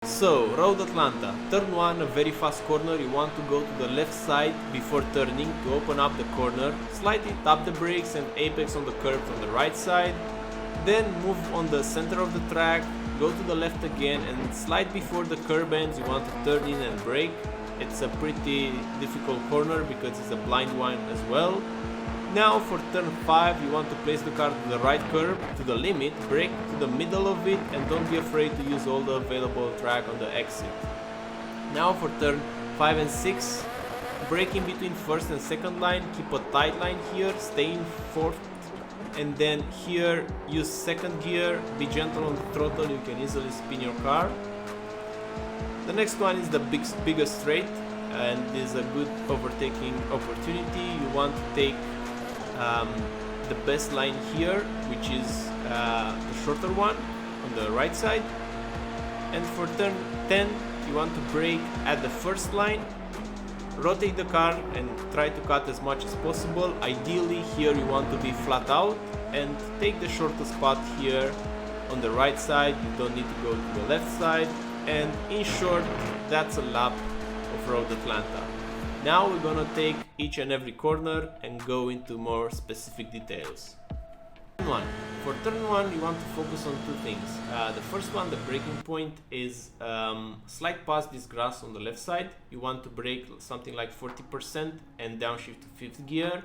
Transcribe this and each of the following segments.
So, Road Atlanta, turn 1, a very fast corner. You want to go to the left side before turning to open up the corner. Slightly tap the brakes and apex on the curb on the right side. Then move on the center of the track, go to the left again and slide before the curb ends. You want to turn in and brake. It's a pretty difficult corner because it's a blind one as well. Now for turn 5, you want to place the car to the right curb, to the limit, brake to the middle of it, and don't be afraid to use all the available track on the exit. Now for turn 5 and 6, brake in between first and second line, keep a tight line here, stay in fourth, and then here use second gear, be gentle on the throttle, you can easily spin your car. The next one is the biggest straight, and is a good overtaking opportunity. You want to take the best line here, which is the shorter one on the right side. And for turn 10, you want to brake at the first line, rotate the car and try to cut as much as possible. Ideally here you want to be flat out and take the shortest spot here on the right side. You don't need to go to the left side, and in short, that's a lap of Road Atlanta. Now we're gonna take each and every corner and go into more specific details. Turn 1. For turn 1, you want to focus on two things. The first one, the braking point, is slide past this grass on the left side. You want to brake something like 40% and downshift to 5th gear.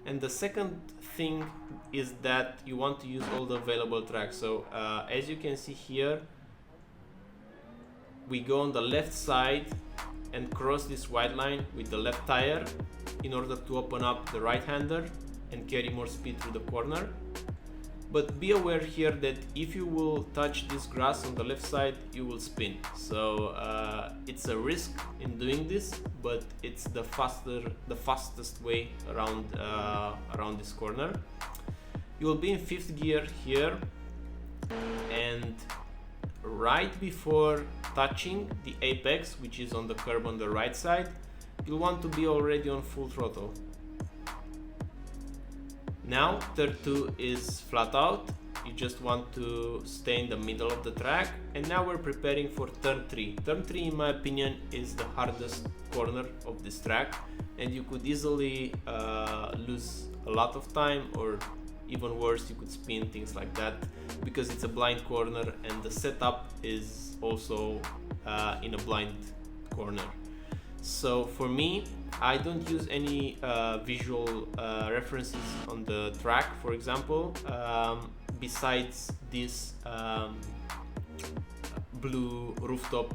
And the second thing is that you want to use all the available tracks. So as you can see here, we go on the left side and cross this white line with the left tire in order to open up the right hander and carry more speed through the corner. But be aware here that if you will touch this grass on the left side, you will spin. So it's a risk in doing this, but it's the fastest way around this corner. You will be in 5th gear here, and right before touching the apex, which is on the curb on the right side, you'll want to be already on full throttle. Now turn 2 is flat out, you just want to stay in the middle of the track. And now we're preparing for turn 3. Turn 3 in my opinion is the hardest corner of this track, and you could easily lose a lot of time, or even worse, you could spin, things like that, because it's a blind corner and the setup is also in a blind corner. So for me, I don't use any visual references on the track, for example, besides this blue rooftop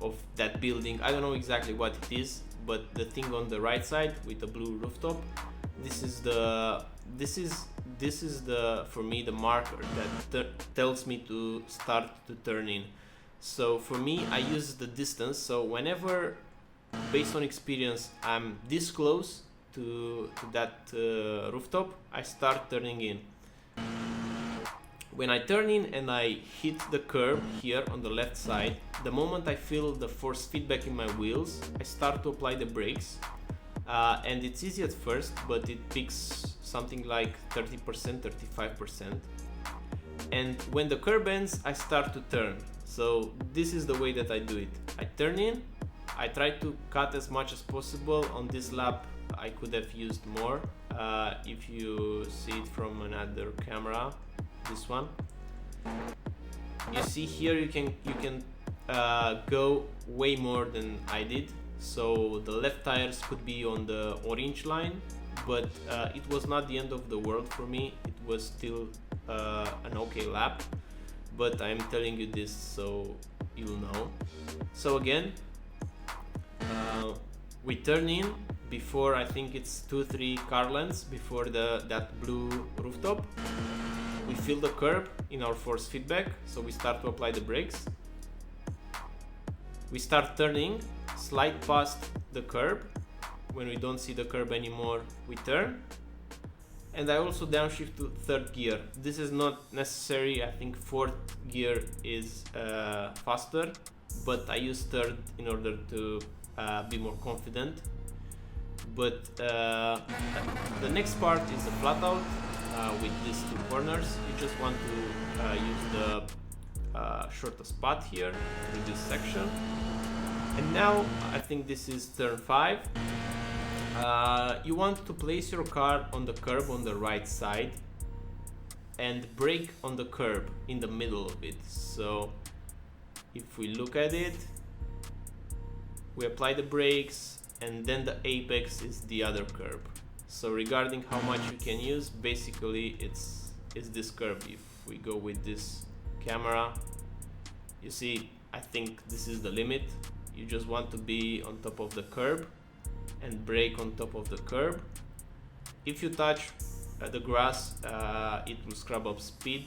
of that building. I don't know exactly what it is, but the thing on the right side with the blue rooftop, this is for me the marker that tells me to start to turn in. So for me, I use the distance. So whenever, based on experience, I'm this close to that rooftop, I start turning in. When I turn in and I hit the curb here on the left side, the moment I feel the force feedback in my wheels, I start to apply the brakes. And it's easy at first, but it picks something like 30%, 35%. And when the curb ends, I start to turn. So this is the way that I do it. I turn in, I try to cut as much as possible. On this lap, I could have used more. If you see it from another camera, this one, you see here you can go way more than I did. So the left tires could be on the orange line, but it was not the end of the world for me. It was still an okay lap, but I'm telling you this so you'll know. So again, we turn in before, I think it's 2-3 car lengths before that blue rooftop. We feel the curb in our force feedback, so we start to apply the brakes. We start turning, slide past the curb. When we don't see the curb anymore, we turn. And I also downshift to 3rd gear. This is not necessary. I think 4th gear is faster, but I use 3rd in order to be more confident. But the next part is the flat out with these two corners. You just want to use the short a spot here through this section. And now I think this is turn 5. You want to place your car on the curb on the right side and brake on the curb in the middle of it. So if we look at it, we apply the brakes and then the apex is the other curb. So regarding how much you can use, basically it's this curb. If we go with this camera, you see, I think this is the limit. You just want to be on top of the curb and brake on top of the curb. If you touch the grass, it will scrub up speed.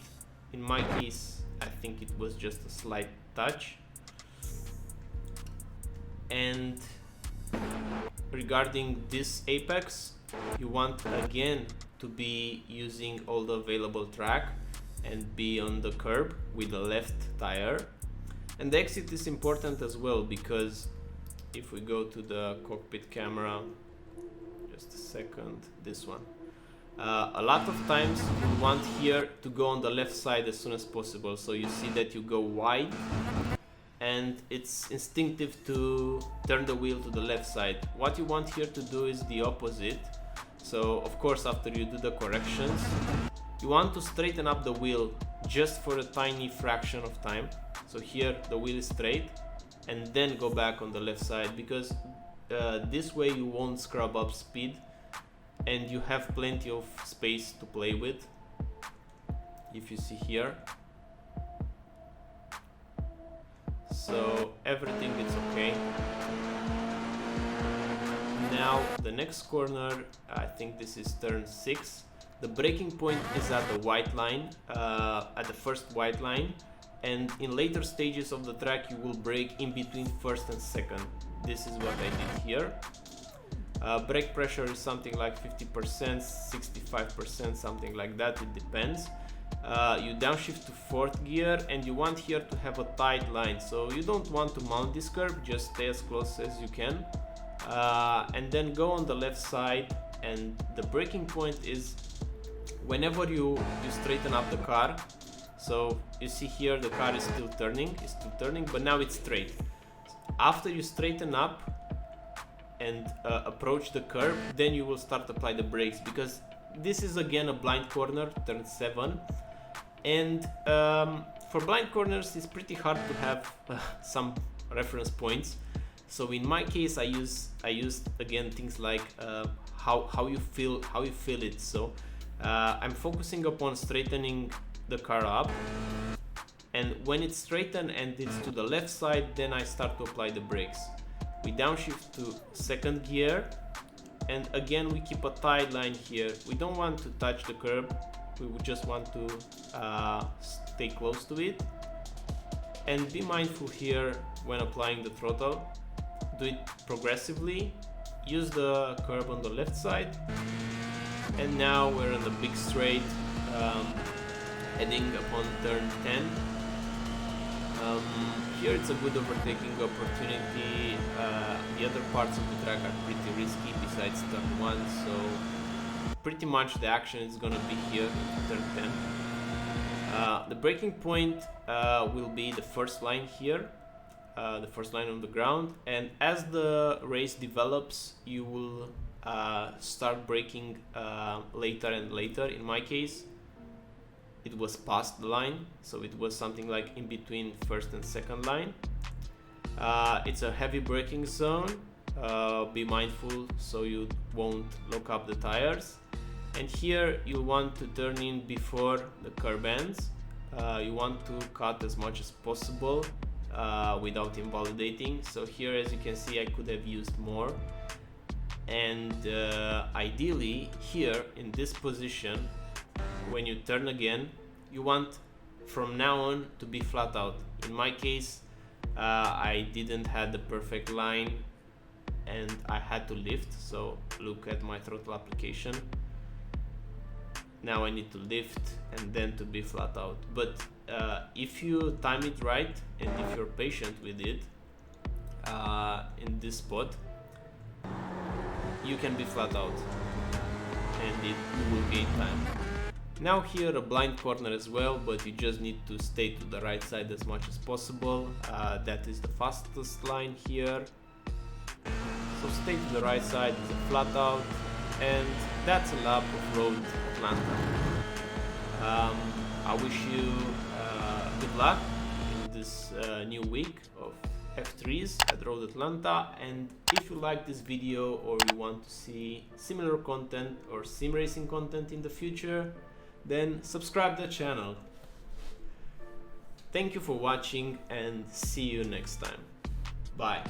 In my case, I think it was just a slight touch. And regarding this apex, you want again to be using all the available track and be on the curb with the left tire. And the exit is important as well, because if we go to the cockpit camera, just a second, this one, a lot of times you want here to go on the left side as soon as possible. So you see that you go wide and it's instinctive to turn the wheel to the left side. What you want here to do is the opposite. So of course, after you do the corrections, you want to straighten up the wheel just for a tiny fraction of time. So here the wheel is straight, and then go back on the left side, because this way you won't scrub up speed and you have plenty of space to play with. If you see here, so everything is okay. Now the next corner, I think this is turn 6. The braking point is at the white line, at the first white line, and in later stages of the track you will brake in between first and second. This is what I did here. Brake pressure is something like 50%, 65%, something like that, it depends. You downshift to 4th gear, and you want here to have a tight line, so you don't want to mount this curb, just stay as close as you can. And then go on the left side, and the braking point is whenever you straighten up the car. So you see here the car is still turning, but now it's straight. After you straighten up and approach the curb, then you will start to apply the brakes, because this is again a blind corner, turn 7. And for blind corners it's pretty hard to have some reference points. So in my case I used again things like how you feel it. So I'm focusing upon straightening the car up, and when it's straightened and it's to the left side, then I start to apply the brakes. We downshift to 2nd gear, and again we keep a tight line here. We don't want to touch the curb, we would just want to stay close to it. And be mindful here when applying the throttle. Do it progressively, use the curb on the left side. And now we're on the big straight, heading upon turn 10. Here it's a good overtaking opportunity. The other parts of the track are pretty risky besides turn 1, so pretty much the action is gonna be here in turn 10. The braking point will be the first line here, the first line on the ground, and as the race develops you will start braking later and later. In my case it was past the line, so it was something like in between first and second line. It's a heavy braking zone, be mindful so you won't lock up the tires. And here you want to turn in before the curb ends. You want to cut as much as possible without invalidating. So here, as you can see, I could have used more. And ideally here in this position, when you turn again, you want from now on to be flat out. In my case, I didn't have the perfect line and I had to lift, so look at my throttle application. Now I need to lift and then to be flat out. But if you time it right and if you're patient with it, in this spot you can be flat out and you will gain time. Now here a blind corner as well, but you just need to stay to the right side as much as possible. That is the fastest line here. So stay to the right side, it's a flat out, and that's a lap of Road Atlanta. I wish you good luck in this new week of F3s at Road Atlanta, and if you like this video or you want to see similar content or sim racing content in the future, then subscribe to the channel. Thank you for watching and see you next time. Bye.